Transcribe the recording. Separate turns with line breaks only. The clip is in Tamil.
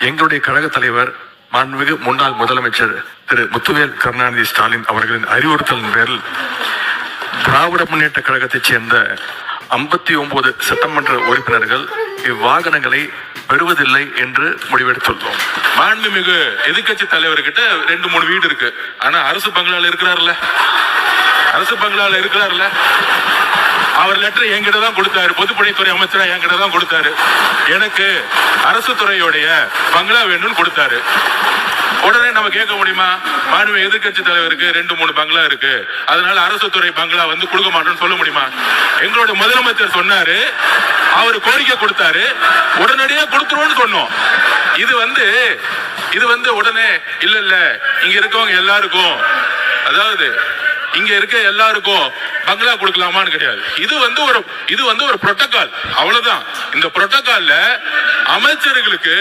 எங்களுடைய கழக தலைவர் மாண்புமிகு முன்னாள் முதலமைச்சர் திரு முத்துவேல் கருணாநிதி ஸ்டாலின் அவர்களின் அறிவுறுத்தலின் பேரில் திராவிட முன்னேற்ற கழகத்தைச் சேர்ந்த 59 சட்டமன்ற உறுப்பினர்கள் இவ்வாகனங்களை பெறுவதில்லை என்று முடிவெடுத்துள்ளோம்.
மாண்புமிகு எதிர்கட்சி தலைவர்கிட்ட 2-3 வீடு இருக்கு. ஆனா அரசு பங்களால இருக்கிறார்ல, அவர் லெட்டர் என்கிட்ட தான் கொடுத்தாரு. பொதுப்பணித்துறை அமைச்சரா என்கிட்ட தான் கொடுத்தாரு. எனக்கு அரசு துறையுடைய பங்களா வேணும்னு கொடுத்தாரு. உடனே நம்ம கேட்க முடியுமா? மாண்புமிகு எதிர்கட்சி தலைவருக்கு 2-3 பங்களா இருக்கு, அதனால அரசு துறை பங்களா வந்து கொடுக்க மாட்டோம்னு சொல்ல முடியுமா? எங்களோட முதலமைச்சர் சொன்னாரு, அவர் கோரிக்கை கொடுத்தாரு, உடனடியாக கொடுத்துருவோம்னு சொன்னோம். இது வந்து உடனே இல்ல இங்க இருக்கவங்க எல்லாருக்கும், அதாவது இங்க இருக்க எல்லாருக்கும் பங்களா கொடுக்கலாமான்னு கிடையாது. இது வந்து ஒரு புரோட்டோகால், அவ்வளவுதான். இந்த புரோட்டோகால்ல அமைச்சர்களுக்கு